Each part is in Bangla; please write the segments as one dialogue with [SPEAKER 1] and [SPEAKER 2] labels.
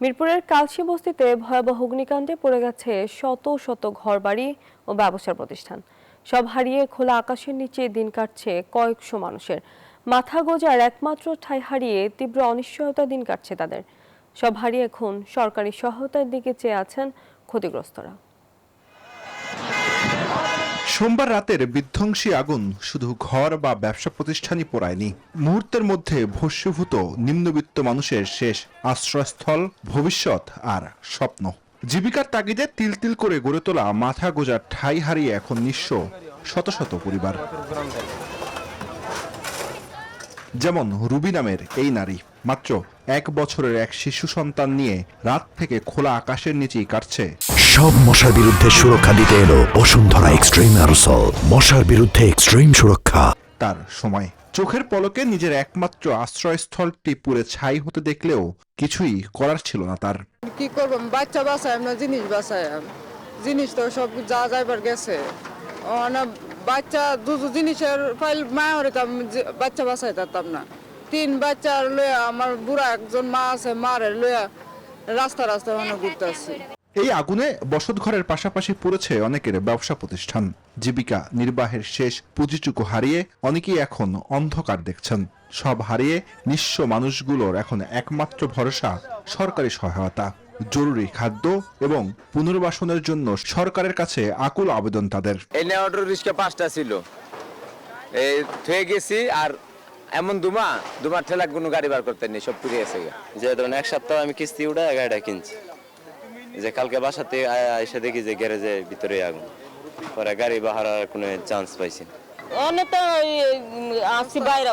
[SPEAKER 1] মিরপুরের কালশী বস্তিতে ভয়াবহ অগ্নিকাণ্ডে পড়ে গেছে শত শত ঘরবাড়ি ও ব্যবসার প্রতিষ্ঠান। সব হারিয়ে খোলা আকাশের নিচে দিন কাটছে কয়েকশো মানুষের। মাথা গোঁজার একমাত্র ঠাঁই হারিয়ে তীব্র অনিশ্চয়তা দিন কাটছে তাদের। সব হারিয়ে এখন সরকারি সহায়তার দিকে চেয়ে আছেন ক্ষতিগ্রস্তরা।
[SPEAKER 2] সোমবার রাতের বিধ্বংসী আগুন শুধু ঘর বা ব্যবসা প্রতিষ্ঠানই পোড়ায়নি, মুহূর্তের মধ্যে ভস্মীভূত নিম্নবিত্ত মানুষের শেষ আশ্রয়স্থল, ভবিষ্যৎ আর স্বপ্ন। জীবিকার তাগিদে তিল তিল করে গড়ে তোলা মাথা গোঁজার ঠাঁই হারিয়ে এখন নিঃস্ব শত শত পরিবার। যেমন রুবি নামের এই নারী, মাত্র 1 বছরের এক শিশু সন্তান নিয়ে রাত থেকে খোলা আকাশের নিচেই কাটছে।
[SPEAKER 3] সব মশার বিরুদ্ধে সুরক্ষা দিতে এলো বসুন্ধরা এক্সট্রিম অ্যারোসল, মশার বিরুদ্ধে এক্সট্রিম সুরক্ষা।
[SPEAKER 2] তার সময় চোখের পলকে নিজের একমাত্র আশ্রয়স্থলটি পুড়ে ছাই হতে দেখলেও কিছুই করার ছিল না তার।
[SPEAKER 4] কি করব, বাচ্চা বাঁচায় না জিনিস বাঁচায়, জিনিস তো সব যা যাইবার গেছে। বাচ্চা দুটো জিনিসের ফাইল মায়া হইতাম, বাচ্চা বাঁচাই পারতাম না। 3 বাচ্চা লইয়া আমার বুড়া একজন মা আছে, মারে লইয়া রাস্তা রাস্তায় ঘুরতেছি।
[SPEAKER 2] এই আগুনে বসতঘরের পাশাপাশি পড়েছে অনেকের ব্যবসা প্রতিষ্ঠান। জীবিকা নির্বাহের শেষ পুঁজিটুকু হারিয়ে অনেকেই এখন অন্ধকার দেখছেন। সব হারিয়ে নিঃস্ব মানুষগুলোর এখন একমাত্র ভরসা সরকারি সহায়তা, জরুরি খাদ্য এবং পুনর্বাসনের জন্য সরকারের কাছে আকুল আবেদন তাদের।
[SPEAKER 5] এই অটো রিক্সা 5টা ছিল, এই থয়ে গেছি, আর এমন দুমার ঠেলা কোনো গাড়ি বার করতে নেই, সব পুড়ে গেছে।
[SPEAKER 6] যে ধরুন 1 সপ্তাহ আমি কিস্তি উঠায় গাড়িটা কিনছি, যে কালকে বাসাতে এসে দেখি যে গ্যারেজের ভিতরে আগুন, পরে গাড়ি বাহার কোনো চান্স পাইছি না।
[SPEAKER 7] অনেক তো আসছি বাইরে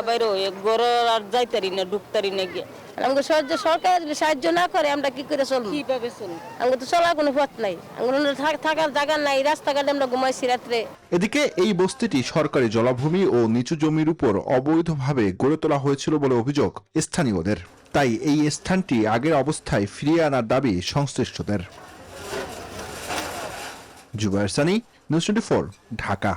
[SPEAKER 7] ঘরে আর যাইতারি না, ঢুকতারি না। গিয়ে আমাকে সরকার সাহায্য না করে আমরা কি করে চলবো, কিভাবে চলবো? আমাকে তো চলার কোনো পথ নাই, থাকার জায়গা নাই, রাস্তাঘাটে আমরা ঘুমাইছি রাত্রে।
[SPEAKER 2] এদিকে এই বস্তিটি সরকারি জলাভূমি ও নিচু জমির উপর অবৈধভাবে গড়ে তোলা হয়েছিল বলে অভিযোগ স্থানীয়দের। তাই এই স্থানটি আগের অবস্থায় ফিরিয়ে আনার দাবি সংশ্লিষ্টদের। জুবায়ের সানি, নিউজ 24, ঢাকা।